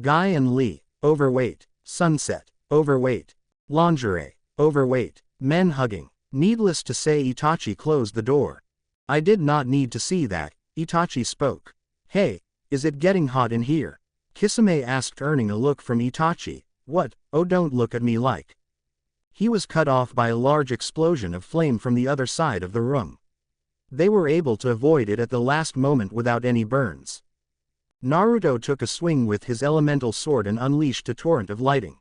Guy and Lee, overweight. Sunset, overweight. Lingerie, overweight. Men hugging. Needless to say, Itachi closed the door. "I did not need to see that," Itachi spoke. "Hey, is it getting hot in here?" Kisame asked, earning a look from Itachi. "What? Oh, don't look at me like." He was cut off by a large explosion of flame from the other side of the room. They were able to avoid it at the last moment without any burns. Naruto took a swing with his elemental sword and unleashed a torrent of lighting.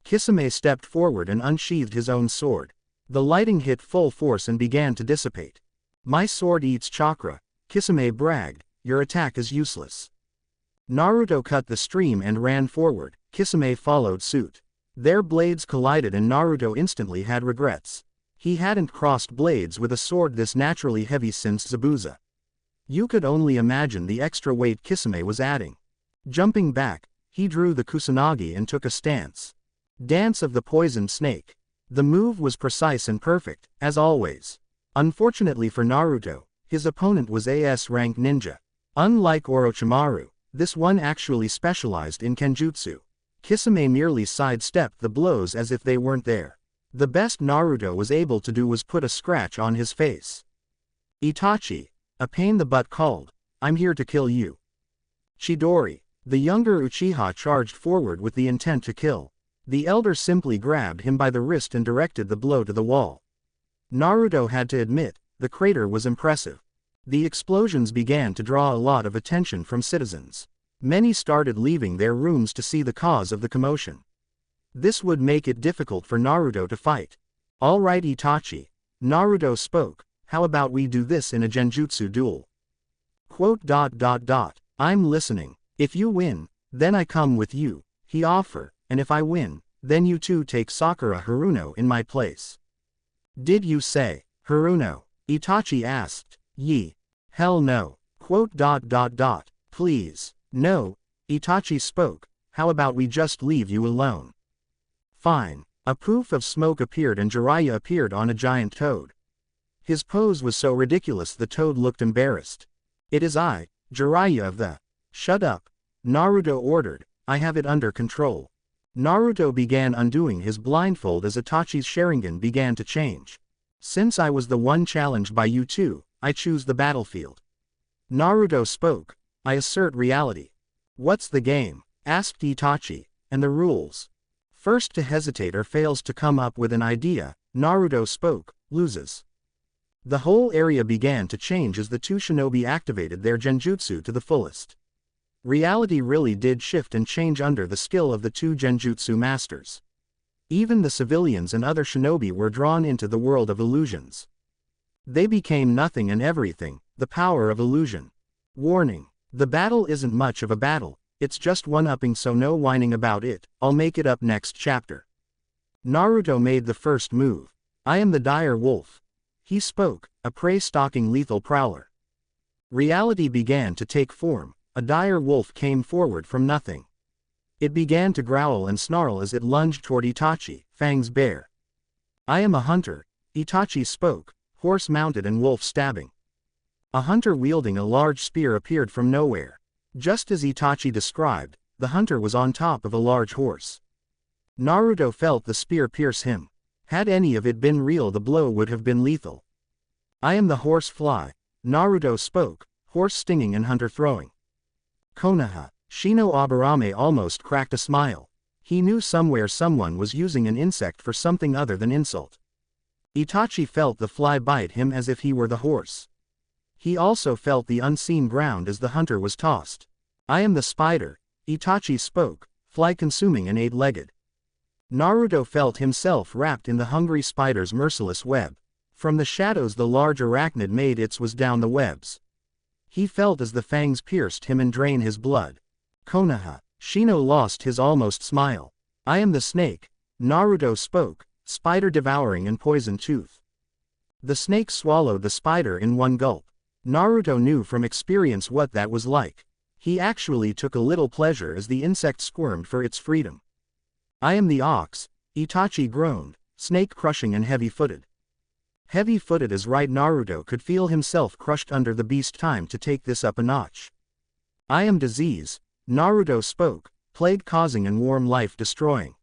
Kisame stepped forward and unsheathed his own sword. The lighting hit full force and began to dissipate. "My sword eats chakra," Kisame bragged. "Your attack is useless." Naruto cut the stream and ran forward. Kisame followed suit. Their blades collided and Naruto instantly had regrets. He hadn't crossed blades with a sword this naturally heavy since Zabuza. You could only imagine the extra weight Kisame was adding. Jumping back, he drew the Kusanagi and took a stance. Dance of the Poisoned Snake. The move was precise and perfect, as always. Unfortunately for Naruto, his opponent was a S-rank ninja. Unlike Orochimaru, this one actually specialized in Kenjutsu. Kisame merely sidestepped the blows as if they weren't there. The best Naruto was able to do was put a scratch on his face. "Itachi," a pain-in-the-butt called, "I'm here to kill you." Chidori, the younger Uchiha, charged forward with the intent to kill. The elder simply grabbed him by the wrist and directed the blow to the wall. Naruto had to admit, the crater was impressive. The explosions began to draw a lot of attention from citizens. Many started leaving their rooms to see the cause of the commotion. This would make it difficult for Naruto to fight. "All right, Itachi," Naruto spoke, "how about we do this in a genjutsu duel?" "I'm listening. If you win, then I come with you," he offered, "and if I win, then you two take Sakura Haruno in my place." "Did you say Haruno?" Itachi asked. "Ye. Hell no. Please. No," Itachi spoke, "how about we just leave you alone?" "Fine." A poof of smoke appeared and Jiraiya appeared on a giant toad. His pose was so ridiculous the toad looked embarrassed. "It is I, Jiraiya of the—" "Shut up," Naruto ordered, "I have it under control." Naruto began undoing his blindfold as Itachi's Sharingan began to change. "Since I was the one challenged by you two, I choose the battlefield." Naruto spoke, "I assert reality." "What's the game?" asked Itachi, "and the rules?" "First to hesitate or fails to come up with an idea," Naruto spoke, "loses." The whole area began to change as the two shinobi activated their genjutsu to the fullest. Reality really did shift and change under the skill of the two genjutsu masters. Even the civilians and other shinobi were drawn into the world of illusions. They became nothing and everything, the power of illusion. Warning: the battle isn't much of a battle, it's just one-upping, so no whining about it, I'll make it up next chapter. Naruto made the first move. "I am the dire wolf," he spoke, a prey-stalking lethal prowler. Reality began to take form. A dire wolf came forward from nothing. It began to growl and snarl as it lunged toward Itachi, fangs bare. "I am a hunter," Itachi spoke, horse-mounted and wolf-stabbing. A hunter wielding a large spear appeared from nowhere. Just as Itachi described, the hunter was on top of a large horse. Naruto felt the spear pierce him. Had any of it been real, the blow would have been lethal. "I am the horse fly," Naruto spoke, horse stinging and hunter throwing. Konoha, Shino Aburame almost cracked a smile. He knew somewhere someone was using an insect for something other than insult. Itachi felt the fly bite him as if he were the horse. He also felt the unseen ground as the hunter was tossed. "I am the spider," Itachi spoke, fly consuming and eight-legged. Naruto felt himself wrapped in the hungry spider's merciless web. From the shadows the large arachnid made its was down the webs. He felt as the fangs pierced him and drained his blood. Konoha. Shino lost his almost smile. I am the snake, Naruto spoke, spider devouring and poison tooth. The snake swallowed the spider in one gulp. Naruto knew from experience what that was like. He actually took a little pleasure as the insect squirmed for its freedom. I am the ox, Itachi groaned, snake crushing and heavy-footed. Heavy-footed as right, Naruto could feel himself crushed under the beast. Time to take this up a notch. I am disease, Naruto spoke, plague causing and warm life destroying.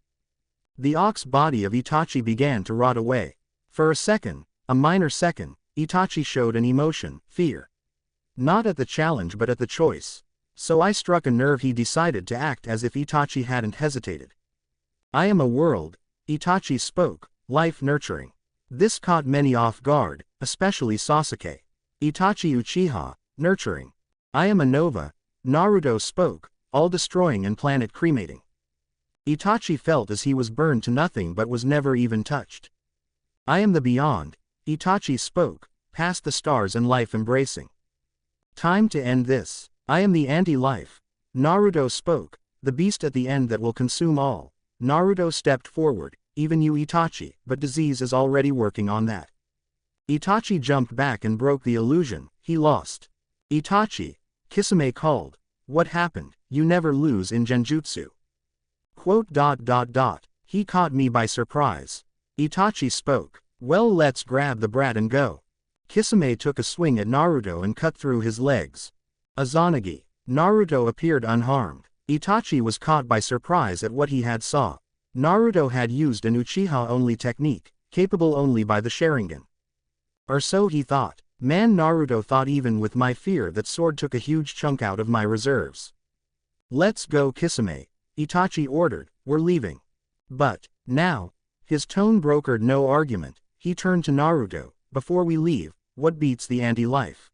The ox body of Itachi began to rot away. For a second, a minor second, Itachi showed an emotion, fear. Not at the challenge but at the choice. So I struck a nerve. He decided to act as if Itachi hadn't hesitated. I am a world, Itachi spoke, life nurturing. This caught many off guard, especially Sasuke. Itachi Uchiha, nurturing. I am a nova, Naruto spoke, all destroying and planet cremating. Itachi felt as he was burned to nothing but was never even touched. I am the beyond, Itachi spoke, past the stars and life embracing. Time to end this. I am the anti-life, Naruto spoke, the beast at the end that will consume all. Naruto stepped forward, even you Itachi, but disease is already working on that. Itachi jumped back and broke the illusion. He lost. Itachi, Kisame called. What happened? You never lose in Genjutsu. He caught me by surprise. Itachi spoke. Well, let's grab the brat and go. Kisame took a swing at Naruto and cut through his legs. Izanagi. Naruto appeared unharmed. Itachi was caught by surprise at what he had saw. Naruto had used an Uchiha-only technique, capable only by the Sharingan. Or so he thought. Man, Naruto thought even with my fear that sword took a huge chunk out of my reserves. Let's go, Kisame, Itachi ordered, we're leaving. But, now, his tone brokered no argument. He turned to Naruto, before we leave, what beats the anti-life?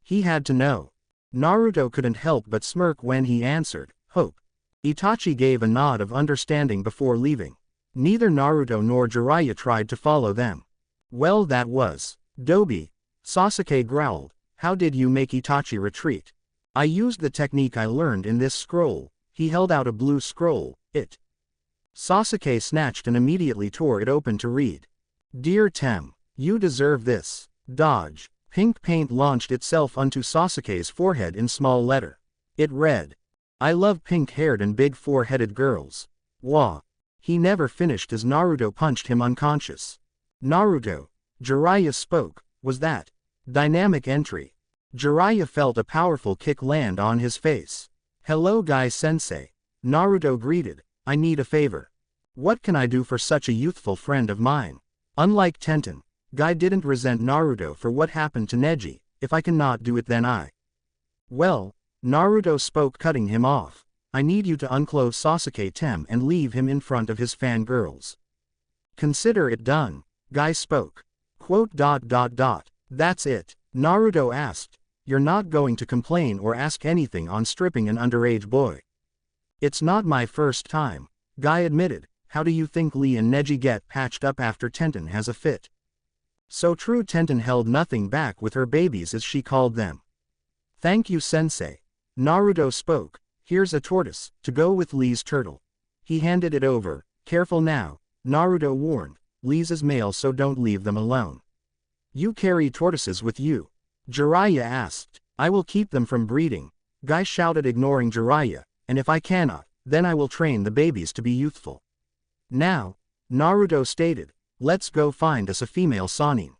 He had to know. Naruto couldn't help but smirk when he answered, hope. Itachi gave a nod of understanding before leaving. Neither Naruto nor Jiraiya tried to follow them. Well, that was Dobi. Sasuke growled, how did you make Itachi retreat? I used the technique I learned in this scroll. He held out a blue scroll, it. Sasuke snatched and immediately tore it open to read. Dear Tem, you deserve this. Dodge. Pink paint launched itself onto Sasuke's forehead in small letter. It read. I love pink-haired and big four-headed girls. Wah. He never finished as Naruto punched him unconscious. Naruto. Jiraiya spoke, was that? Dynamic entry. Jiraiya felt a powerful kick land on his face. Hello Guy-sensei. Naruto greeted, I need a favor. What can I do for such a youthful friend of mine? Unlike Tenten, Guy didn't resent Naruto for what happened to Neji. If I cannot do it then I. Well, Naruto spoke, cutting him off. I need you to unclothe Sasuke Tem and leave him in front of his fangirls. Consider it done, Guy spoke. That's it, Naruto asked. You're not going to complain or ask anything on stripping an underage boy? It's not my first time, Guy admitted. How do you think Lee and Neji get patched up after Tenten has a fit? So true, Tenten held nothing back with her babies as she called them. Thank you sensei. Naruto spoke. Here's a tortoise, to go with Lee's turtle. He handed it over. Careful now, Naruto warned. Lee's is male so don't leave them alone. You carry tortoises with you? Jiraiya asked. I will keep them from breeding, Guy shouted, ignoring Jiraiya, and if I cannot, then I will train the babies to be youthful. Now, Naruto stated, let's go find us a female Sannin.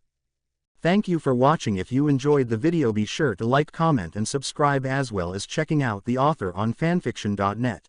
Thank you for watching. If you enjoyed the video be sure to like, comment and subscribe as well as checking out the author on fanfiction.net.